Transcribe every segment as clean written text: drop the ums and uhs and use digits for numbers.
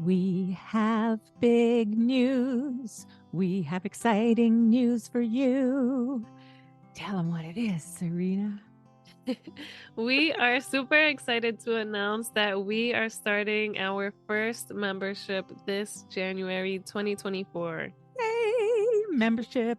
We have big news. We have exciting news for you. Tell them what it is, Serena. We are super excited to announce that we are starting our first membership this January 2024. Yay! Membership.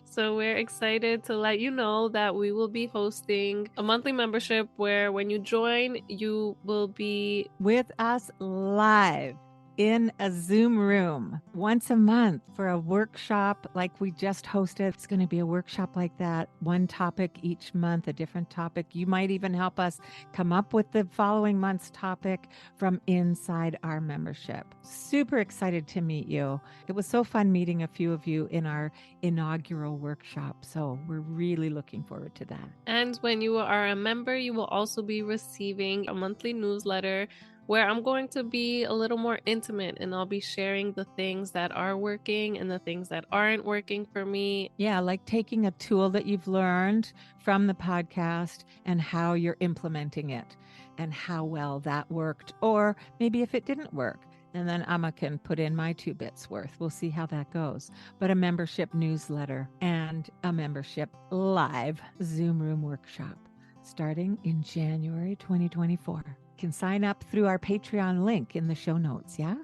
So we're excited to let you know that we will be hosting a monthly membership where when you join, you will be with us live in a Zoom room once a month for a workshop like we just hosted. It's going to be a workshop like that, one topic each month, a different topic. You might even help us come up with the following month's topic from inside our membership. Super excited to meet you. It was so fun meeting a few of you in our inaugural workshop. So we're really looking forward to that. And when you are a member, you will also be receiving a monthly newsletter where I'm going to be a little more intimate and I'll be sharing the things that are working and the things that aren't working for me. Yeah, like taking a tool that you've learned from the podcast and how you're implementing it and how well that worked, or maybe if it didn't work. And then Amma can put in my 2 bits worth. We'll see how that goes. But a membership newsletter and a membership live Zoom room workshop starting in January 2024. Can sign up through our Patreon link in the show notes, yeah?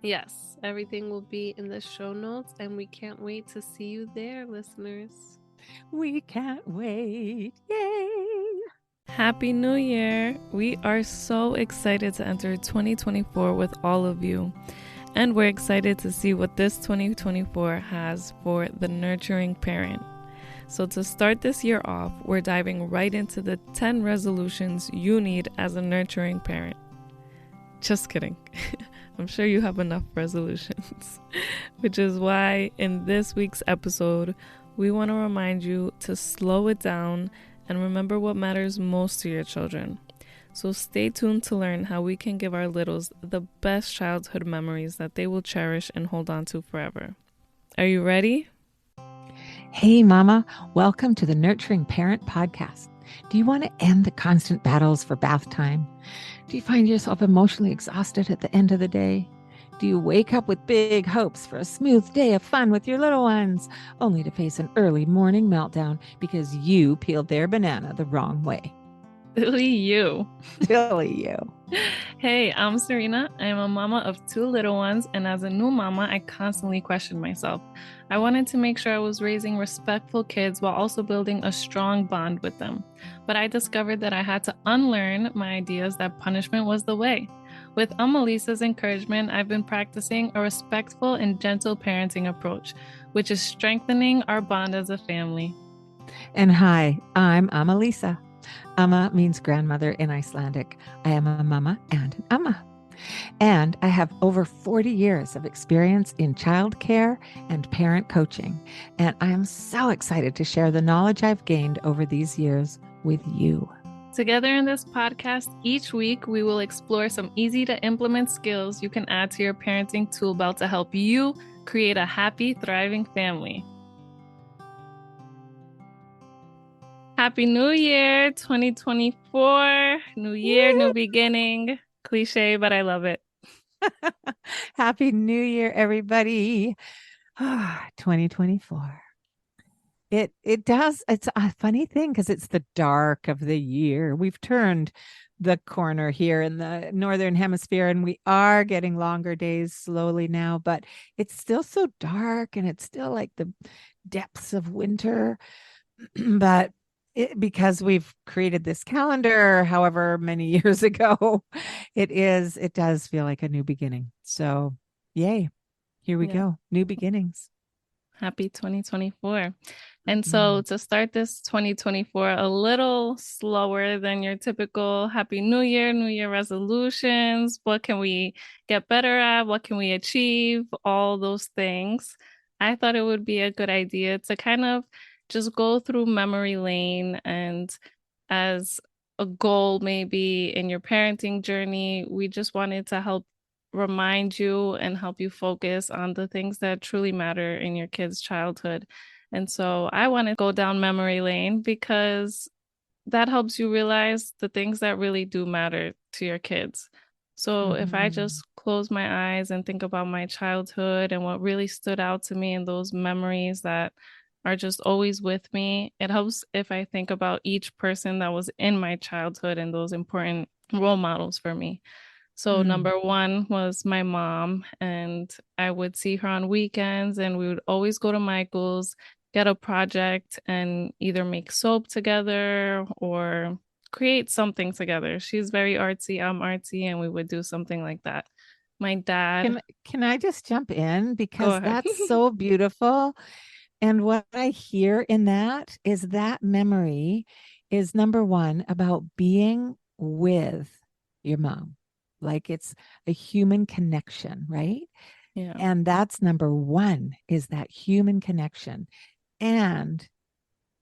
Yes, everything will be in the show notes, and we can't wait to see you there, listeners. We can't wait. Yay! Happy New Year! We are so excited to enter 2024 with all of you. And we're excited to see what this 2024 has for the nurturing parent. So to start this year off, we're diving right into the 10 resolutions you need as a nurturing parent. Just kidding. I'm sure you have enough resolutions, which is why in this week's episode, we want to remind you to slow it down and remember what matters most to your children. So stay tuned to learn how we can give our littles the best childhood memories that they will cherish and hold on to forever. Are you ready? Hey, Mama, welcome to the Nurturing Parent Podcast. Do you want to end the constant battles for bath time? Do you find yourself emotionally exhausted at the end of the day? Do you wake up with big hopes for a smooth day of fun with your little ones, only to face an early morning meltdown because you peeled their banana the wrong way? Silly you. Silly you. Hey, I'm Serena. I'm a mama of 2 little ones, and as a new mama, I constantly questioned myself. I wanted to make sure I was raising respectful kids while also building a strong bond with them. But I discovered that I had to unlearn my ideas that punishment was the way. With Lisa's encouragement, I've been practicing a respectful and gentle parenting approach, which is strengthening our bond as a family. And hi, I'm Lisa. Amma means grandmother in Icelandic. I am a mama and an amma. And I have over 40 years of experience in childcare and parent coaching. And I am so excited to share the knowledge I've gained over these years with you. Together in this podcast, each week we will explore some easy to implement skills you can add to your parenting tool belt to help you create a happy, thriving family. Happy New Year, 2024. New year, new beginning. Cliche, but I love it. Happy New Year, everybody. 2024. It does. It's a funny thing because it's the dark of the year. We've turned the corner here in the northern hemisphere and we are getting longer days slowly now, but it's still so dark and it's still like the depths of winter. But because we've created this calendar however many years ago, it does feel like a new beginning. So yay, here we go, new beginnings. Happy 2024. And so to start this 2024 a little slower than your typical Happy New Year resolutions, what can we get better at, what can we achieve, all those things, I thought it would be a good idea to kind of just go through memory lane, and as a goal maybe in your parenting journey, we just wanted to help remind you and help you focus on the things that truly matter in your kids' childhood. And so I want to go down memory lane because that helps you realize the things that really do matter to your kids. So if I Mhm. just close my eyes and think about my childhood and what really stood out to me and those memories that are just always with me, it helps if I think about each person that was in my childhood and those important role models for me. So Mm. number one was my mom, and I would see her on weekends, and we would always go to Michael's, get a project, and either make soap together or create something together. She's very artsy, I'm artsy, and we would do something like that. My dad, Can I just jump in go because ahead. that's so beautiful. And what I hear in that is that memory is number one about being with your mom. Like it's a human connection, right? Yeah. And that's number one is that human connection. And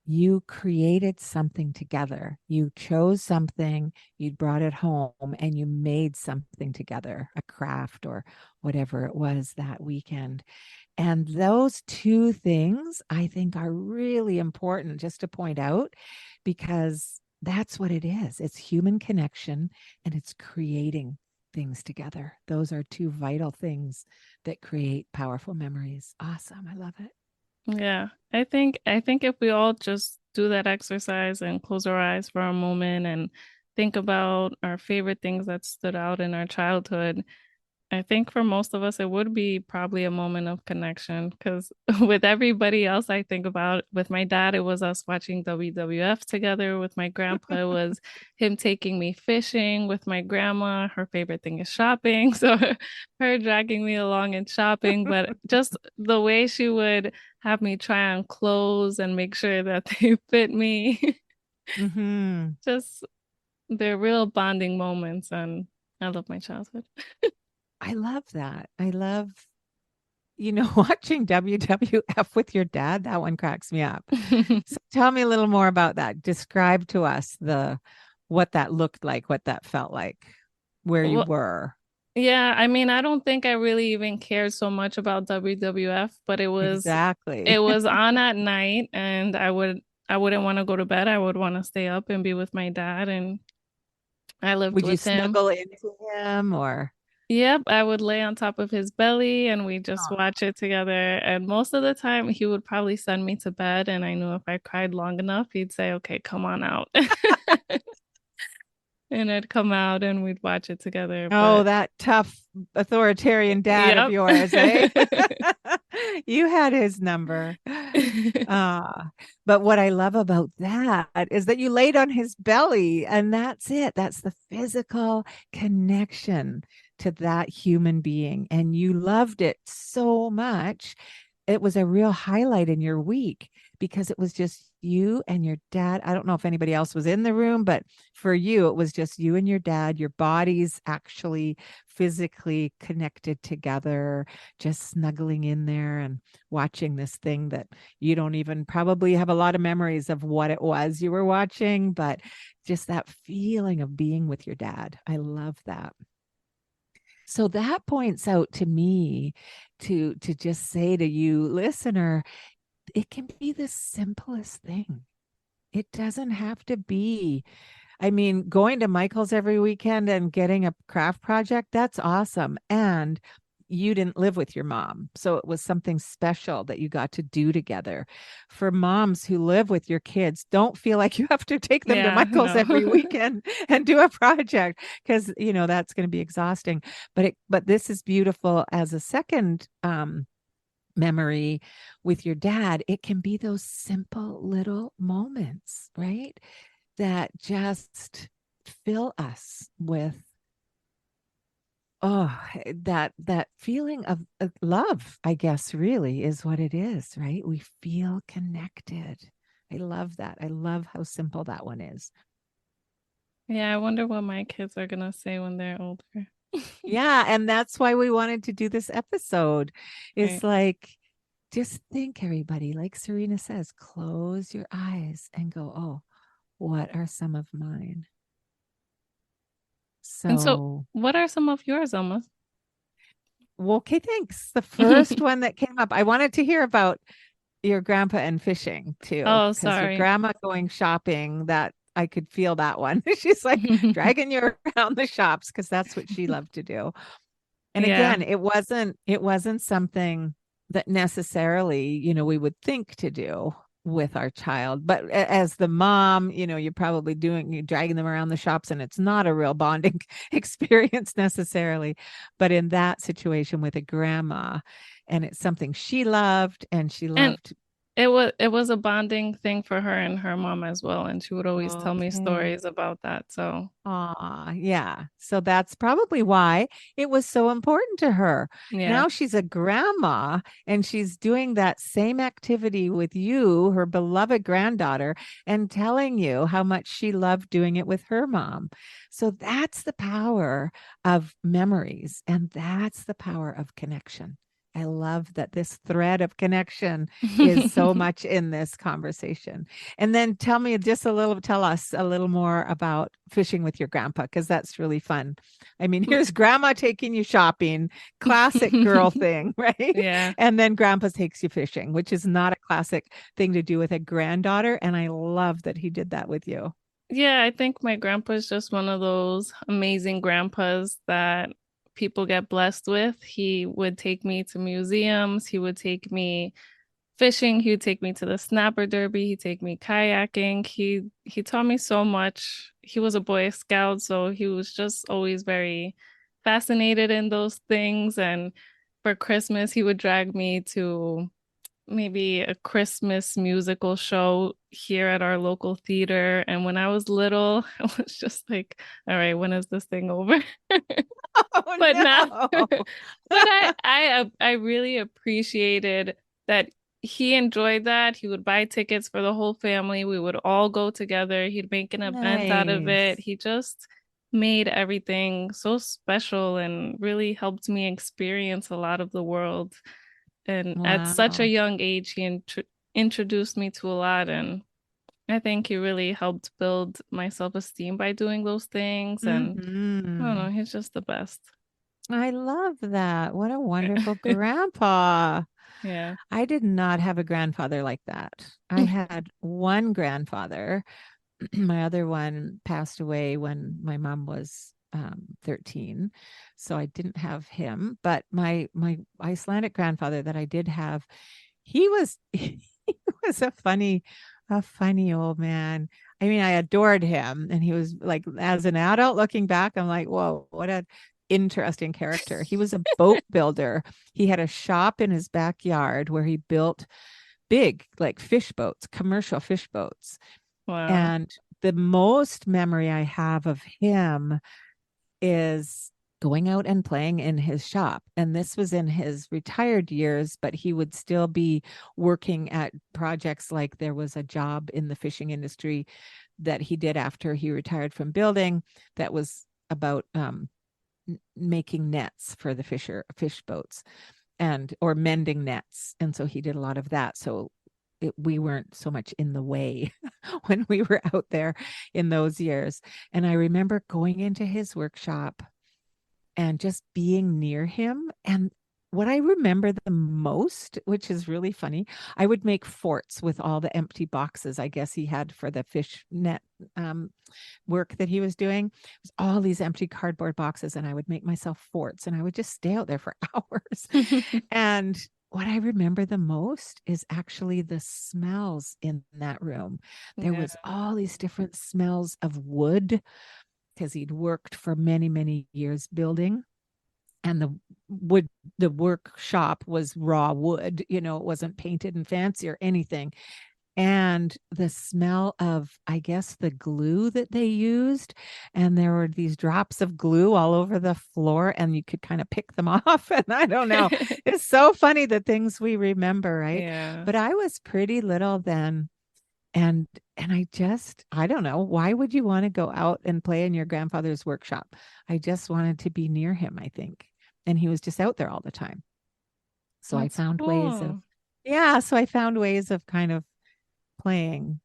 you created something together. You chose something, you brought it home, and you made something together, a craft or whatever it was that weekend. And those two things I think are really important just to point out because that's what it is. It's human connection and it's creating things together. Those are two vital things that create powerful memories. Awesome. I love it. Yeah. I think if we all just do that exercise and close our eyes for a moment and think about our favorite things that stood out in our childhood, I think for most of us, it would be probably a moment of connection because with everybody else I think about, with my dad, it was us watching WWF together. With my grandpa, it was him taking me fishing. With my grandma, her favorite thing is shopping. So her dragging me along and shopping, but just the way she would have me try on clothes and make sure that they fit me, Mm-hmm. just they're real bonding moments. And I love my childhood. I love that. I love, watching WWF with your dad. That one cracks me up. So tell me a little more about that. Describe to us the what that looked like, what that felt like, where you Well, were. yeah, I mean, I don't think I really even cared so much about WWF, but it Exactly. was on at night and I wouldn't want to go to bed. I would want to stay up and be with my dad, and I lived Would you with him. snuggle into him or? Yep, I would lay on top of his belly and we just Oh. watch it together. And most of the time he would probably send me to bed, and I knew if I cried long enough, he'd say, "Okay, come on out." And I'd come out and we'd watch it together. Oh, But that tough authoritarian dad of yep. yours, eh? You had his number. But what I love about that is that you laid on his belly, and that's it. That's the physical connection to that human being. And you loved it so much. It was a real highlight in your week because it was just you and your dad. I don't know if anybody else was in the room, but for you, it was just you and your dad, your bodies actually physically connected together, just snuggling in there and watching this thing that you don't even probably have a lot of memories of what it was you were watching, but just that feeling of being with your dad. I love that. So that points out to me to just say to you, listener, it can be the simplest thing. It doesn't have to be. I mean, going to Michael's every weekend and getting a craft project, that's awesome. And you didn't live with your mom. So it was something special that you got to do together. For moms who live with your kids, don't feel like you have to take them to Yeah, Michael's every no. weekend and do a project because, that's going to be exhausting. But this is beautiful as a second memory with your dad. It can be those simple little moments, right? That just fill us with that feeling of love, I guess really is what it is, right? We feel connected. I love that. I love how simple that one is. Yeah, I wonder what my kids are gonna say when they're older. Yeah, and that's why we wanted to do this episode. It's Right. like just think, everybody, like Serena says, close your eyes and go, oh, what are some of mine? And so, So, what are some of yours, almost? well, okay, thanks. The first one that came up, I wanted to hear about your grandpa and fishing too, Oh, because your sorry. grandma going shopping, that could feel that one. She's like dragging you around the shops because that's what she loved to do. And Yeah. again, it wasn't something that necessarily, we would think to do with our child. But as the mom, you're probably you're dragging them around the shops, and it's not a real bonding experience necessarily. But in that situation with a grandma, and it's something she loved, and she And loved. it was a bonding thing for her and her mom as well. And she would always tell me Okay. stories about that. So Yeah. So that's probably why it was so important to her. yeah. Now she's a grandma and she's doing that same activity with you, her beloved granddaughter, and telling you how much she loved doing it with her mom. So that's the power of memories, and that's the power of connection. I love that this thread of connection is so much in this conversation. And then tell us a little more about fishing with your grandpa, because that's really fun. I mean, here's grandma taking you shopping, classic girl thing, right? Yeah. And then grandpa takes you fishing, which is not a classic thing to do with a granddaughter. And I love that he did that with you. Yeah, I think my grandpa's just one of those amazing grandpas that people get blessed with. He would take me to museums, he would take me fishing, he would take me to the snapper derby, he'd take me kayaking. He taught me so much. He was a Boy Scout, so he was just always very fascinated in those things. And for Christmas, he would drag me to maybe a Christmas musical show here at our local theater. And when I was little, I was just like, all right, when is this thing over? Oh, But now, no. but I really appreciated that he enjoyed that. He would buy tickets for the whole family. We would all go together. He'd make an event out of it. Nice. He just made everything so special and really helped me experience a lot of the world. And at such a Wow. young age, he introduced me to a lot. And I think he really helped build my self-esteem by doing those things. And I don't know, Hmm. he's just the best. I love that. What a wonderful grandpa. Yeah. I did not have a grandfather like that. I had one grandfather. My other one passed away when my mom was 13. So I didn't have him. But my Icelandic grandfather that I did have, he was he was a funny old man. I mean, I adored him, and he was like, as an adult looking back, I'm like, whoa, what a interesting character. He was a boat builder. He had a shop in his backyard where he built big, like fish boats, commercial fish boats. Wow. And the most memory I have of him is going out and playing in his shop. And this was in his retired years, but he would still be working at projects. Like there was a job in the fishing industry that he did after he retired from building that was about making nets for the fish boats, and or mending nets. And so he did a lot of that. So we weren't so much in the way when we were out there in those years. And I remember going into his workshop and just being near him. And what I remember the most, which is really funny, I would make forts with all the empty boxes I guess he had for the fish net work that he was doing. It was all these empty cardboard boxes, and I would make myself forts, and I would just stay out there for hours. And what I remember the most is actually the smells in that room. There Yeah. was all these different smells of wood, because he'd worked for many, many years building. And the workshop was raw wood, it wasn't painted and fancy or anything. And the smell of, I guess, the glue that they used. And there were these drops of glue all over the floor, and you could kind of pick them off. And I don't know. It's so funny the things we remember, right? Yeah. But I was pretty little then. And I don't know, why would you want to go out and play in your grandfather's workshop? I just wanted to be near him, I think. And he was just out there all the time. So I That's found ways of, cool. yeah, so I found ways of kind of playing.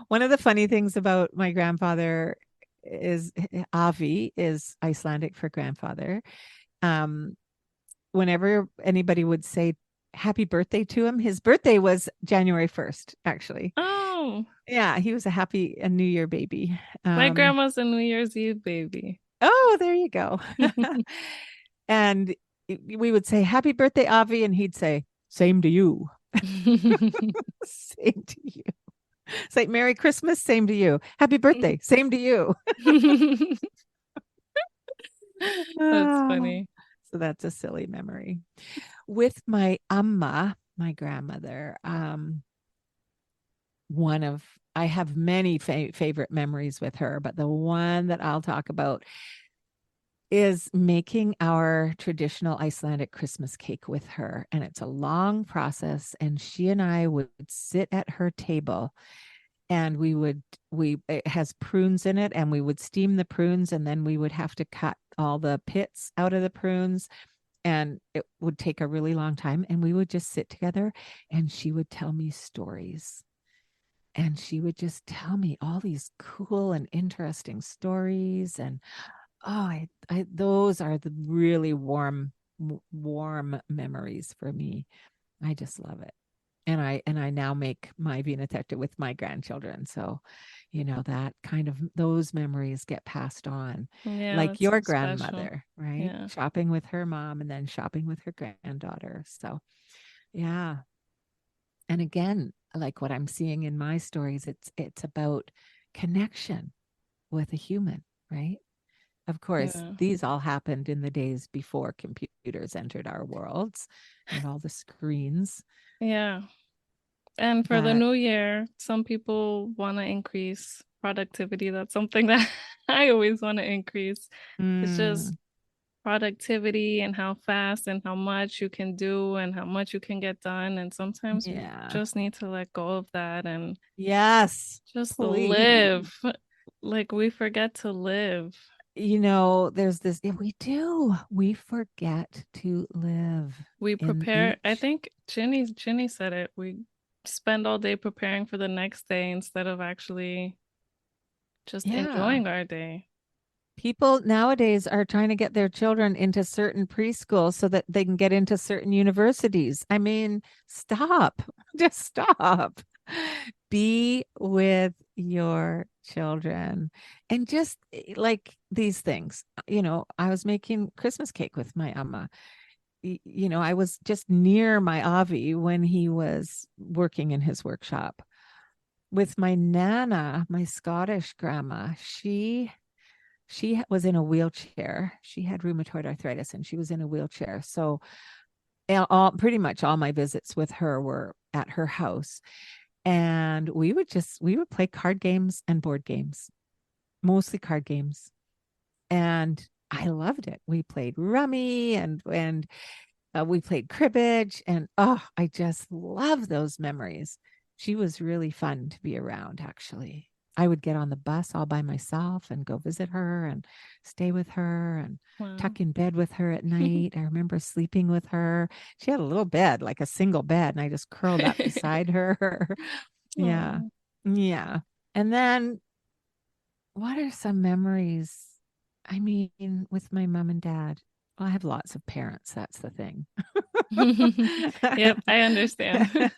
One of the funny things about my grandfather is Avi is Icelandic for grandfather. Um, Whenever anybody would say happy birthday to him, his birthday was January 1st, actually. Oh, awesome. Yeah, he was a New Year baby. My grandma's a New Year's Eve baby. Oh, there you go. And we would say, "Happy birthday, Avi," and he'd say, "Same to you." Same to you. It's like, "Merry Christmas, same to you. Happy birthday, same to you." That's Ah, funny. so that's a silly memory. With my amma, my grandmother, one of I have many favorite memories with her, but the one that I'll talk about is making our traditional Icelandic Christmas cake with her. And it's a long process. And she and I would sit at her table, and it has prunes in it, and we would steam the prunes, and then we would have to cut all the pits out of the prunes. And it would take a really long time. And we would just sit together, and she would tell me stories. And she would just tell me all these cool and interesting stories. And those are the really warm memories for me. I just love it. And I now make my Vinatecta with my grandchildren. So, that kind of those memories get passed on, Yeah, like that's your special. grandmother, right? Yeah. Shopping with her mom and then shopping with her granddaughter. So, yeah. And again, like what I'm seeing in my stories, it's about connection with a human, right? Of course, Yeah. these all happened in the days before computers entered our worlds and all the screens. Yeah. And for the But new year, some people want to increase productivity. That's something that I always want to increase. It's just mm, productivity and how fast and how much you can do and how much you can get done. And sometimes we yeah, just need to let go of that and yes, just please. live. Like we forget to live. There's this, yeah, we forget to live We in prepare, I each. think Ginny said it. We spend all day preparing for the next day instead of actually just Yeah. enjoying our day. People nowadays are trying to get their children into certain preschools so that they can get into certain universities. I mean, stop. Just stop. Be with your children and just like these things. I was making Christmas cake with my amma. I was just near my Avi when he was working in his workshop. With my Nana, my Scottish grandma, she was in a wheelchair. She had rheumatoid arthritis and she was in a wheelchair. So pretty much all my visits with her were at her house. And we would play card games and board games, mostly card games. And I loved it. We played rummy and we played cribbage, and I just love those memories. She was really fun to be around, actually. I would get on the bus all by myself and go visit her and stay with her and Wow. tuck in bed with her at night. I remember sleeping with her. She had a little bed, like a single bed, and I just curled up beside her. Yeah. Oh. Yeah. And then what are some memories? I mean, with my mom and dad. Well, I have lots of parents. That's the thing. Yep, I understand.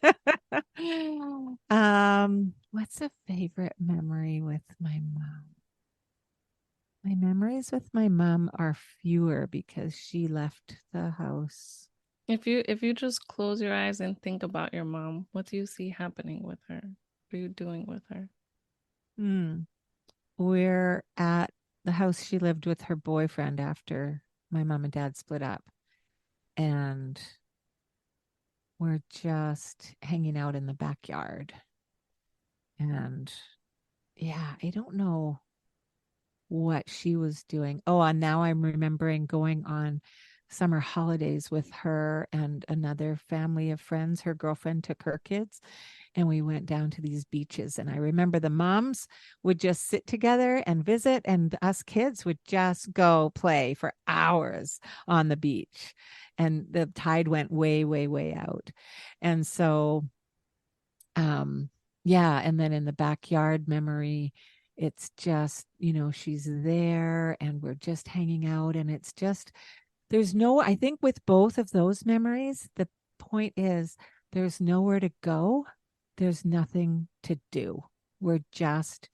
What's a favorite memory with my mom? My memories with my mom are fewer because she left the house. If you just close your eyes and think about your mom, what do you see happening with her? What are you doing with her? Hmm. We're at the house she lived with her boyfriend after my mom and dad split up. And we're just hanging out in the backyard. And yeah, I don't know what she was doing. Oh, and now I'm remembering going on summer holidays with her and another family of friends. Her girlfriend took her kids, and we went down to these beaches. And I remember the moms would just sit together and visit, and us kids would just go play for hours on the beach. And the tide went way, way, way out. And so, yeah. And then in the backyard memory, it's just, she's there and we're just hanging out. And it's just, I think with both of those memories, the point is there's nowhere to go there's nothing to do. We're just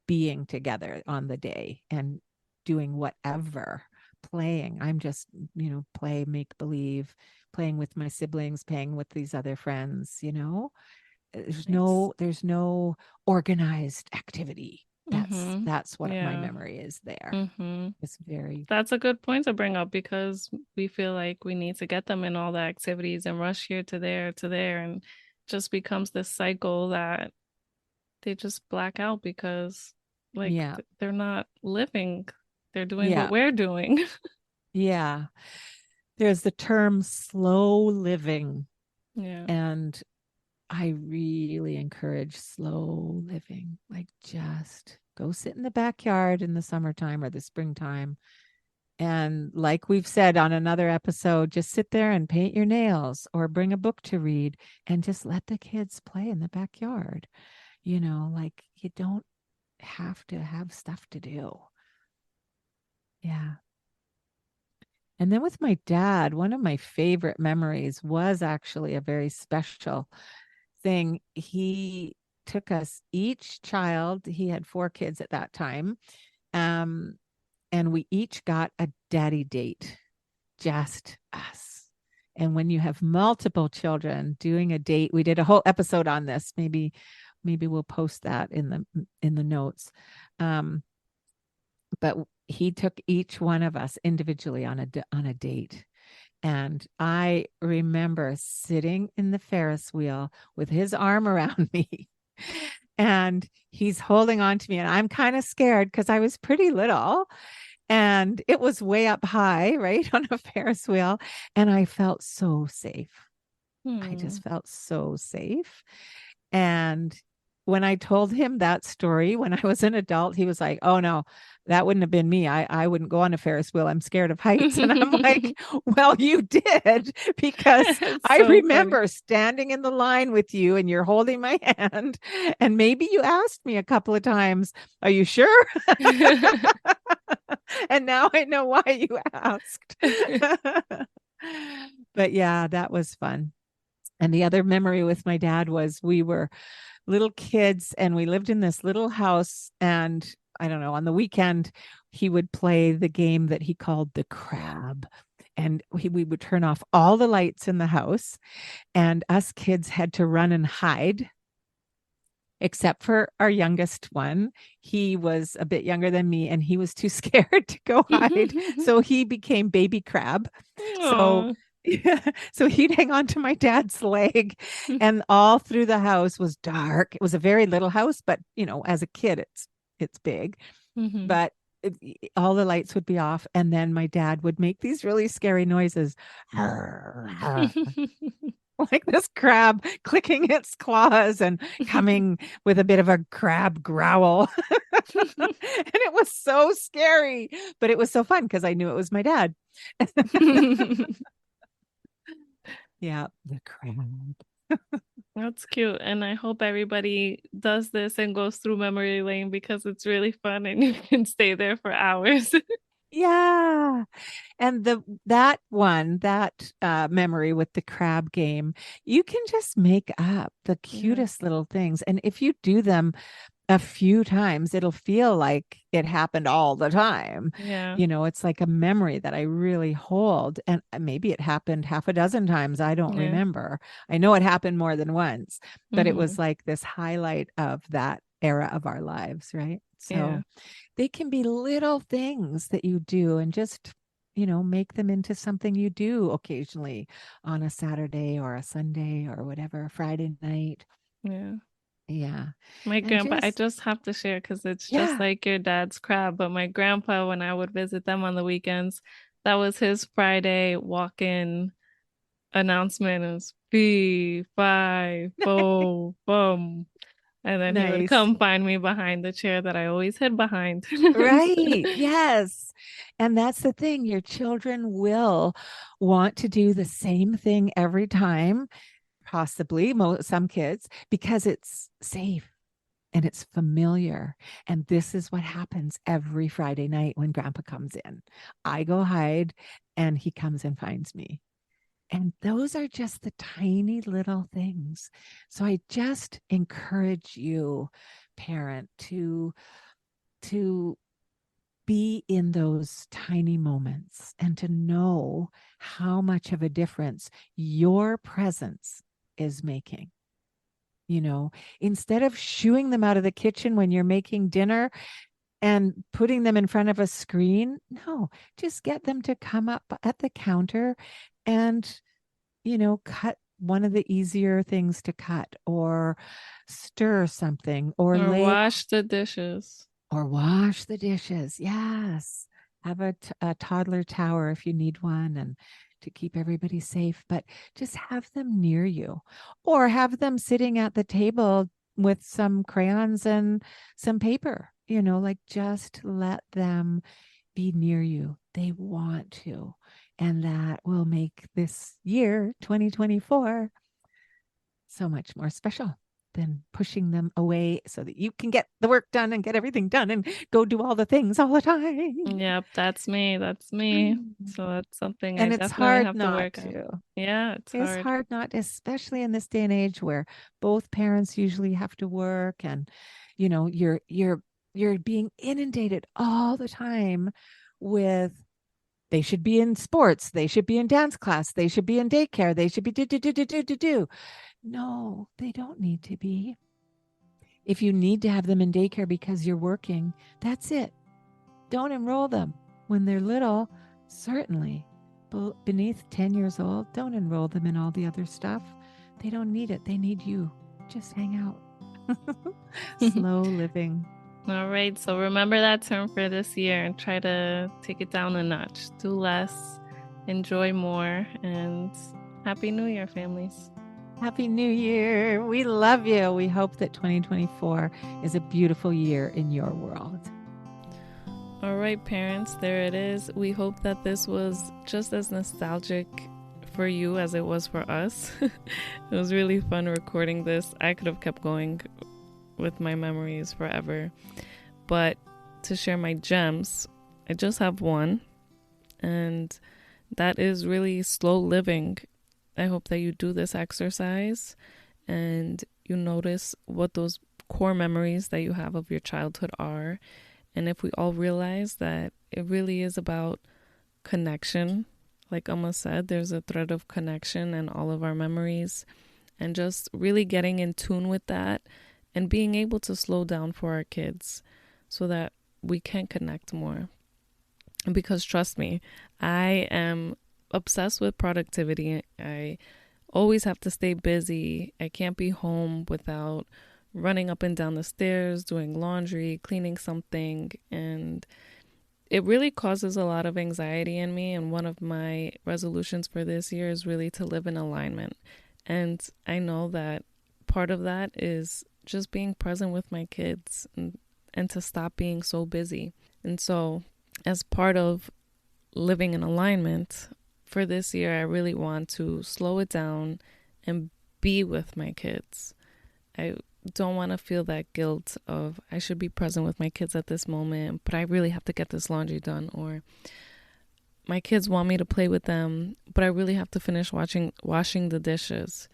being together on the day and doing whatever, playing. I'm just, play, make believe, playing with my siblings, playing with these other friends, There's Nice. no organized activity. Mm-hmm. That's what my Yeah. memory is there. Mm-hmm. It's very, That's a good point to bring up because we feel like we need to get them in all the activities and rush here to there, and just becomes this cycle that they just black out because like yeah, they're not living, they're doing what yeah, we're doing. yeah. There's the term slow living, Yeah. and I really encourage slow living. Like, just go sit in the backyard in the summertime or the springtime. And like we've said on another episode, just sit there and paint your nails or bring a book to read and just let the kids play in the backyard. Like, you don't have to have stuff to do. Yeah. And then with my dad, one of my favorite memories was actually a very special thing. He took us, each child, he had 4 kids at that time, um, and we each got a daddy date, just us. And when you have multiple children doing a date, we did a whole episode on this. Maybe we'll post that in the notes. But he took each one of us individually on a date. And I remember sitting in the Ferris wheel with his arm around me, and he's holding on to me. And I'm kind of scared because I was pretty little and it was way up high, right, on a Ferris wheel. And I felt so safe. I Hmm. just felt so safe. And when I told him that story when I was an adult, he was like, "Oh no, that wouldn't have been me. I wouldn't go on a Ferris wheel. I'm scared of heights." And I'm like, "Well, you did, because It's I so funny. remember standing in the line with you and you're holding my hand. And maybe you asked me a couple of times, 'Are you sure?' And now I know why you asked." But yeah, that was fun. And the other memory with my dad was, we were little kids and we lived in this little house. And I don't know, on the weekend, he would play the game that he called the crab. And we would turn off all the lights in the house, and us kids had to run and hide, except for our youngest one. He was a bit younger than me and he was too scared to go hide. So he became baby crab. So Aw. yeah, so he'd hang on to my dad's leg, and all through the house was dark. It was a very little house, but as a kid, it's big. Mhm. But all the lights would be off, and then my dad would make these really scary noises. Like this crab clicking its claws and coming with a bit of a crab growl. And it was so scary, but it was so fun because I knew it was my dad. Yeah, the crab. That's cute. And I hope everybody does this and goes through memory lane because it's really fun and you can stay there for hours. Yeah. And that memory with the crab game, you can just make up the Yeah. cutest little things. And if you do them a few times, it'll feel like it happened all the time. Yeah. It's like a memory that I really hold. And maybe it happened half a dozen times. I don't Yeah. remember. I know it happened more than once, but it Hmm. was like this highlight of that era of our lives, right? So Yeah. they can be little things that you do, and just, make them into something you do occasionally on a Saturday or a Sunday or whatever, Friday night. Yeah. Yeah. My And grandpa, I just, just have to share because it's just yeah. like your dad's crab. But my grandpa, when I would visit them on the weekends, that was his Friday walk-in announcement. It was fee, fi, fo, bum. And then he would Nice. come find me behind the chair that I always hid behind. Right. Yes. And that's the thing. Your children will want to do the same thing every time, possibly some kids, because it's safe and it's familiar. And this is what happens every Friday night when grandpa comes in. I go hide and he comes and finds me. And those are just the tiny little things. So I just encourage you, parent, to be in those tiny moments and to know how much of a difference your presence is making. Instead of shooing them out of the kitchen when you're making dinner and putting them in front of a screen, no, just get them to come up at the counter and, cut one of the easier things to cut, or stir something, or Or wash the dishes. Or wash the dishes. Yes. Have a toddler tower if you need one, and to keep everybody safe, but just have them near you, or have them sitting at the table with some crayons and some paper, like just let them be near you. They want to. And that will make this year, 2024, so much more special than pushing them away so that you can get the work done and get everything done and go do all the things all the time. Yep, that's me. So that's something And I it's definitely hard have to not work on. to. Yeah, it's hard. Hard not, especially in this day and age where both parents usually have to work, and you're being inundated all the time with, they should be in sports, they should be in dance class, they should be in daycare, they should be do. No, they don't need to be. If you need to have them in daycare because you're working, that's it. Don't enroll them when they're little, certainly. But beneath 10 years old, don't enroll them in all the other stuff. They don't need it. They need you. Just hang out. Slow living. All right. So remember that term for this year and try to take it down a notch. Do less, enjoy more, and Happy New Year, families. Happy New Year. We love you. We hope that 2024 is a beautiful year in your world. All right, parents, there it is. We hope that this was just as nostalgic for you as it was for us. It was really fun recording this. I could have kept going with my memories forever. But to share my gems, I just have one, and that is really slow living. I hope that you do this exercise and you notice what those core memories that you have of your childhood are. And if we all realize that it really is about connection, like Amma said, there's a thread of connection in all of our memories, and just really getting in tune with that and being able to slow down for our kids so that we can connect more. Because trust me, I am obsessed with productivity. I always have to stay busy. I can't be home without running up and down the stairs, doing laundry, cleaning something, and it really causes a lot of anxiety in me. And one of my resolutions for this year is really to live in alignment. And I know that part of that is just being present with my kids and to stop being so busy. And so as part of living in alignment for this year, I really want to slow it down and be with my kids. I don't want to feel that guilt of I should be present with my kids at this moment, but I really have to get this laundry done, or my kids want me to play with them, but I really have to finish washing the dishes.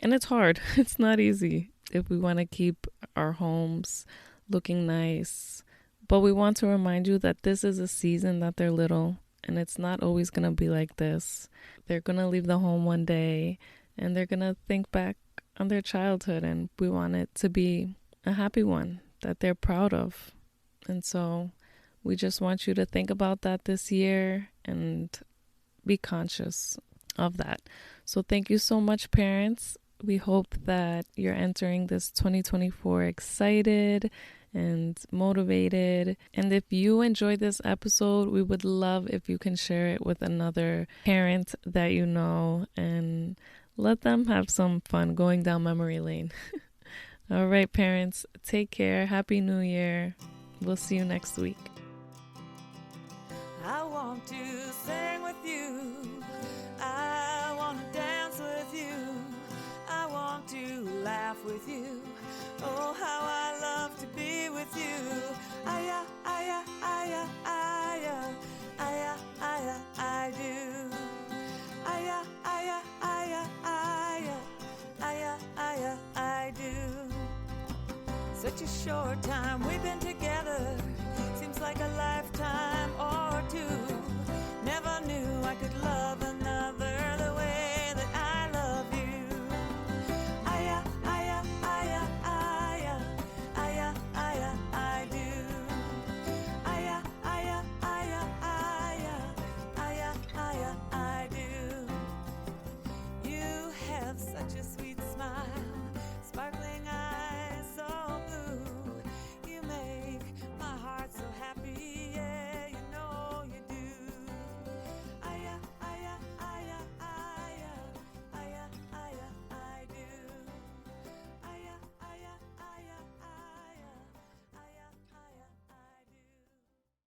And it's hard. It's not easy if we want to keep our homes looking nice. But we want to remind you that this is a season that they're little, and it's not always going to be like this. They're going to leave the home one day, and they're going to think back on their childhood, and we want it to be a happy one that they're proud of. And so we just want you to think about that this year and be conscious of that. So thank you so much, parents. We hope that you're entering this 2024 excited and motivated. And if you enjoyed this episode, we would love if you can share it with another parent that you know and let them have some fun going down memory lane. All right, parents, take care. Happy New Year. We'll see you next week. I want to sing with you. I want to dance with you. I want to laugh with you. Oh, how I love to be with you. I do. such a short time we've been together.